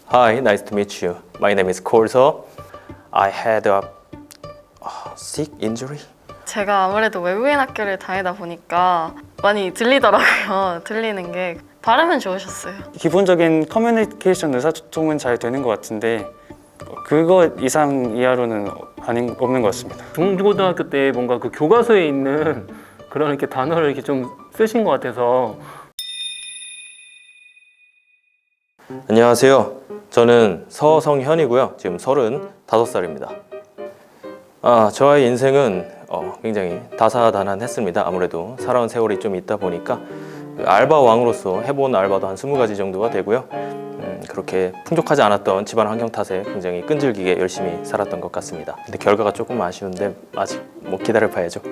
Hi, nice to meet you. My name is Corso. I had a sick injury. 제가 아무래도 외국인 학교를 다니다 보니까 많이 들리더라고요. 들리는 게. 발음은 좋으셨어요. 기본적인 커뮤니케이션 의사소통은 잘 되는 것 같은데 그거 이상 이하로는 없는 것 같습니다. 중고등학교 때 뭔가 그 교과서에 있는 그런 이렇게 단어를 이렇게 좀 쓰신 것 같아서. 안녕하세요. 저는 서성현이고요. 지금 35살입니다. 저의 인생은 굉장히 다사다난했습니다. 아무래도 살아온 세월이 좀 있다 보니까 알바 왕으로서 해본 알바도 한 20가지 정도가 되고요. 그렇게 풍족하지 않았던 집안 환경 탓에 굉장히 끈질기게 열심히 살았던 것 같습니다. 근데 결과가 조금 아쉬운데 아직 기다려 봐야죠.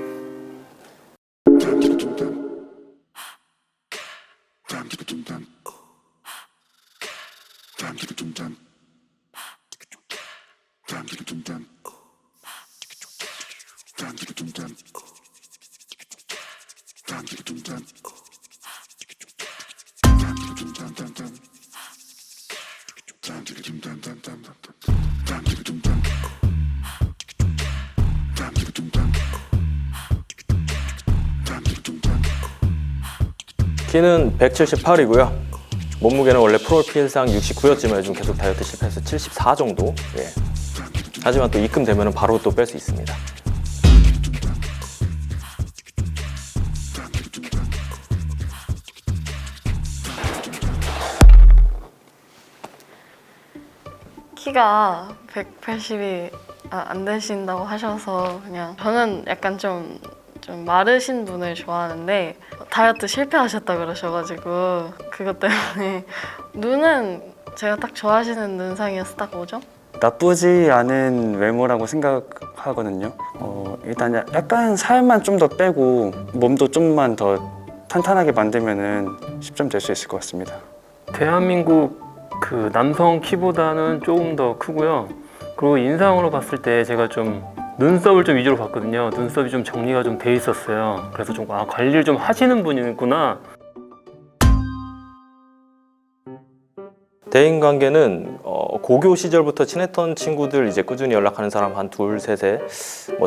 키는 178이고요. 몸무게는 원래 프로필상 69였지만 요즘 계속 다이어트 실패해서 74 정도. 예. 하지만 또 입금되면 바로 또 뺄 수 있습니다. 키가 180이 안 되신다고 하셔서 그냥 저는 약간 좀 마르신 분을 좋아하는데 다이어트 실패하셨다 그러셔가지고 그것 때문에 눈은 제가 딱 좋아하시는 눈상이어서 딱 5점? 나쁘지 않은 외모라고 생각하거든요. 일단 약간 살만 좀 더 빼고 몸도 좀만 더 탄탄하게 만들면은 10점 될 수 있을 것 같습니다. 대한민국 그 남성 키보다는 조금 더 크고요. 그리고 인상으로 봤을 때 제가 좀 눈썹을 좀 위주로 봤거든요. 눈썹이 좀 정리가 좀 돼 있었어요. 그래서 좀 관리를 좀 하시는 분이구나. 대인관계는 고교 시절부터 친했던 친구들 이제 꾸준히 연락하는 사람 한 둘, 셋에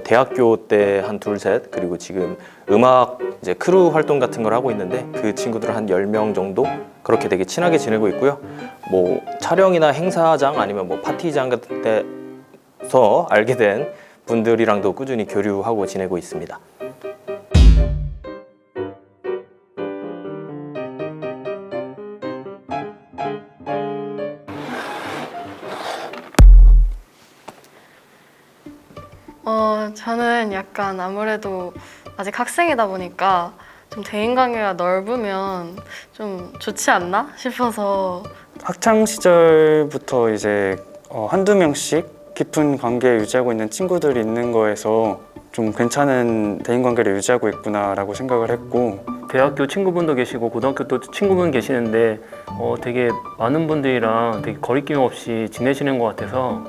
대학교 때 한 둘, 셋 그리고 지금 음악 이제 크루 활동 같은 걸 하고 있는데 그 친구들 한 10명 정도 그렇게 되게 친하게 지내고 있고요. 촬영이나 행사장 아니면 파티장 같은 데서 알게 된 분들이랑도 꾸준히 교류하고 지내고 있습니다. 저는 약간 아무래도 아직 학생이다 보니까 좀 대인관계가 넓으면 좀 좋지 않나 싶어서 학창 시절부터 이제 한두 명씩 깊은 관계 유지하고 있는 친구들이 있는 거에서 좀 괜찮은 대인관계를 유지하고 있구나라고 생각을 했고 대학교 친구분도 계시고 고등학교 또 친구분 계시는데 되게 많은 분들이랑 되게 거리낌 없이 지내시는 것 같아서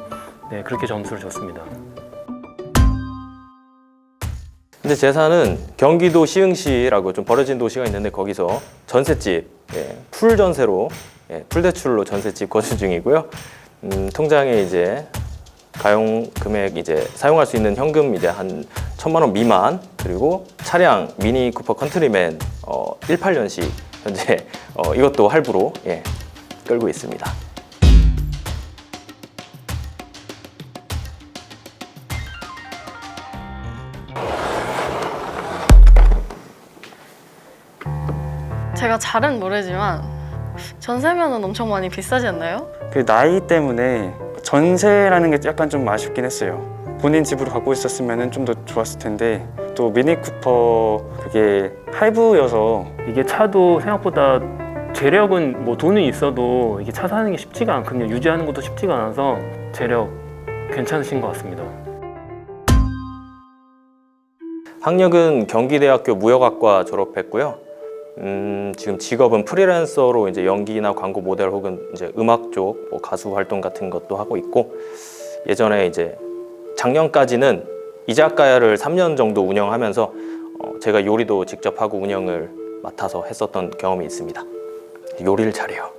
네, 그렇게 점수를 줬습니다. 근데 제 사는 경기도 시흥시라고 좀 버려진 도시가 있는데 거기서 전셋집, 풀 전세로, 풀 대출로 전셋집 거주 중이고요. 통장에 이제 가용 금액 이제 사용할 수 있는 현금 이제 한 1,000만 원 미만 그리고 차량 미니 쿠퍼 컨트리맨 18년식 현재 이것도 할부로 끌고 있습니다. 제가 잘은 모르지만 전세면은 엄청 많이 비싸지 않나요? 그 나이 때문에 전세라는 게 약간 좀 아쉽긴 했어요. 본인 집으로 갖고 있었으면 좀 더 좋았을 텐데 또 미니 쿠퍼 그게 할부여서 이게 차도 생각보다 재력은 돈은 있어도 이게 차 사는 게 쉽지가 않거든요. 유지하는 것도 쉽지가 않아서 재력 괜찮으신 것 같습니다. 학력은 경기대학교 무역학과 졸업했고요. 지금 직업은 프리랜서로 이제 연기나 광고 모델 혹은 이제 음악 쪽 가수 활동 같은 것도 하고 있고 예전에 이제 작년까지는 이자카야를 3년 정도 운영하면서 제가 요리도 직접 하고 운영을 맡아서 했었던 경험이 있습니다. 요리를 잘해요.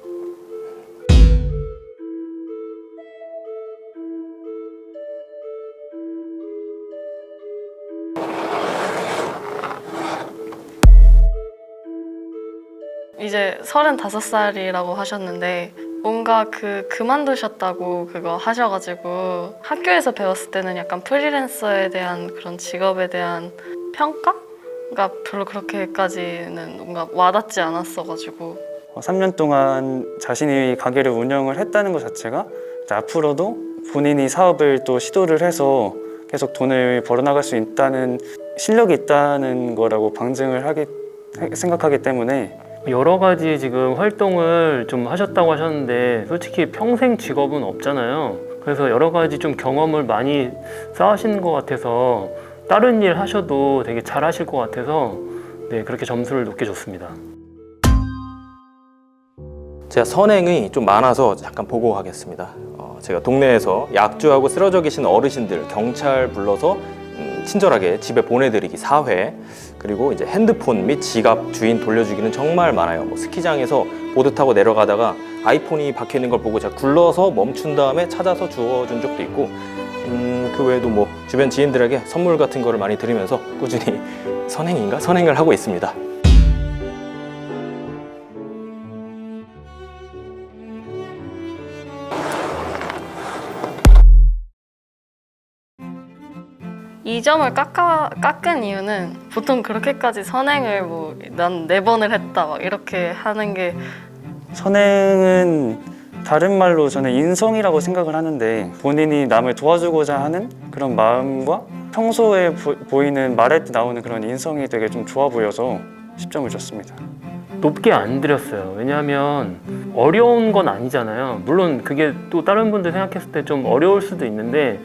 올해 35살이라고 하셨는데 뭔가 그만두셨다고 그거 하셔가지고 학교에서 배웠을 때는 약간 프리랜서에 대한 그런 직업에 대한 평가가 별로 그렇게까지는 뭔가 와닿지 않았어가지고 3년 동안 자신이 가게를 운영을 했다는 것 자체가 이제 앞으로도 본인이 사업을 또 시도를 해서 계속 돈을 벌어나갈 수 있다는 실력이 있다는 거라고 생각하기 때문에 여러 가지 지금 활동을 좀 하셨다고 하셨는데 솔직히 평생 직업은 없잖아요. 그래서 여러 가지 좀 경험을 많이 쌓으신 것 같아서 다른 일 하셔도 되게 잘 하실 것 같아서 네, 그렇게 점수를 높게 줬습니다. 제가 선행이 좀 많아서 잠깐 보고하겠습니다. 제가 동네에서 약주하고 쓰러져 계신 어르신들 경찰 불러서 친절하게 집에 보내드리기 4회, 그리고 이제 핸드폰 및 지갑 주인 돌려주기는 정말 많아요. 뭐 스키장에서 보드 타고 내려가다가 아이폰이 박혀 있는 걸 보고 제가 굴러서 멈춘 다음에 찾아서 주워준 적도 있고, 그 외에도 뭐 주변 지인들에게 선물 같은 거를 많이 드리면서 꾸준히 선행을 하고 있습니다. 이 점을 깎은 이유는 보통 그렇게까지 선행을 뭐 난 4번을 했다 막 이렇게 하는 게 선행은 다른 말로 저는 인성이라고 생각을 하는데 본인이 남을 도와주고자 하는 그런 마음과 평소에 보이는 말할 때 나오는 그런 인성이 되게 좀 좋아 보여서 10점을 줬습니다. 높게 안 드렸어요. 왜냐하면 어려운 건 아니잖아요. 물론 그게 또 다른 분들 생각했을 때 좀 어려울 수도 있는데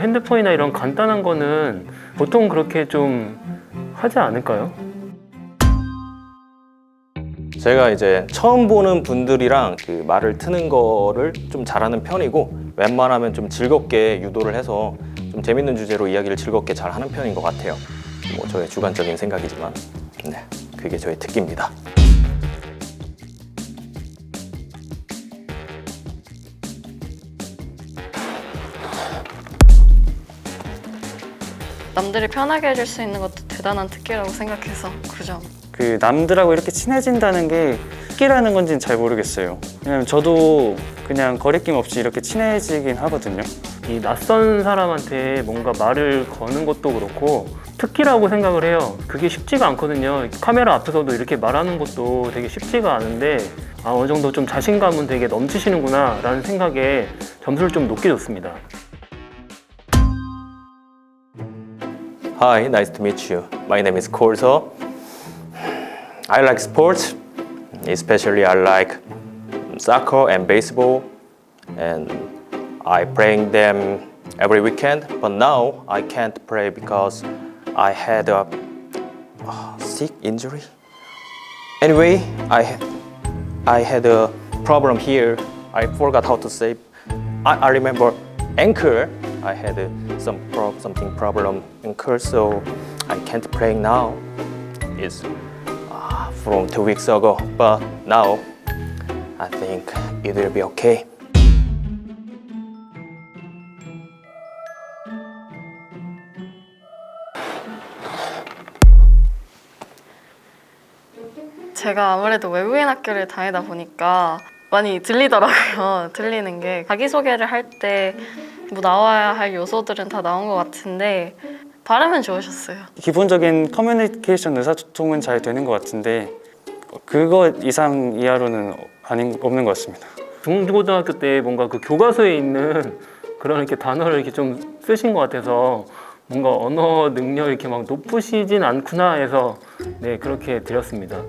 핸드폰이나 이런 간단한 거는 보통 그렇게 좀 하지 않을까요? 제가 이제 처음 보는 분들이랑 그 말을 트는 거를 좀 잘하는 편이고, 웬만하면 좀 즐겁게 유도를 해서 좀 재밌는 주제로 이야기를 즐겁게 잘 하는 편인 것 같아요. 뭐 저의 주관적인 생각이지만, 네, 그게 저의 특기입니다. 남들이 편하게 해줄 수 있는 것도 대단한 특기라고 생각해서 9점. 그 남들하고 이렇게 친해진다는 게 특기라는 건지는 잘 모르겠어요. 왜냐면 저도 그냥 거리낌 없이 이렇게 친해지긴 하거든요. 이 낯선 사람한테 뭔가 말을 거는 것도 그렇고 특기라고 생각을 해요. 그게 쉽지가 않거든요. 카메라 앞에서도 이렇게 말하는 것도 되게 쉽지가 않은데 어느 정도 좀 자신감은 되게 넘치시는구나 라는 생각에 점수를 좀 높게 줬습니다. Hi, nice to meet you. My name is Corso. I like sports, especially I like soccer and baseball, and I playing them every weekend. But now I can't play because I had a sick injury. Anyway, I had a problem here. I forgot how to say. I remember ankle. I had something problem ankle, so I can't play now. It's from 2 weeks ago, but now I think it will be okay. 제가 아무래도 외국인 학교를 다니다 보니까 많이 들리더라고요. 들리는 게 자기소개를 할 때 뭐 나와야 할 요소들은 다 나온 것 같은데 발음은 좋으셨어요. 기본적인 커뮤니케이션 의사소통은 잘 되는 것 같은데 그거 이상 이하로는 없는 것 같습니다. 중고등학교 때 뭔가 그 교과서에 있는 그런 이렇게 단어를 이렇게 좀 쓰신 것 같아서 뭔가 언어 능력이 이렇게 막 높으시진 않구나 해서 네, 그렇게 드렸습니다.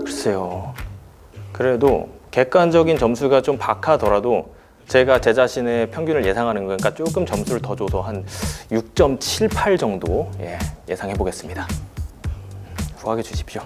글쎄요. 그래도 객관적인 점수가 좀 박하더라도 제가 제 자신의 평균을 예상하는 거니까 조금 점수를 더 줘서 한 6.78 정도 예상해 보겠습니다. 후하게 주십시오.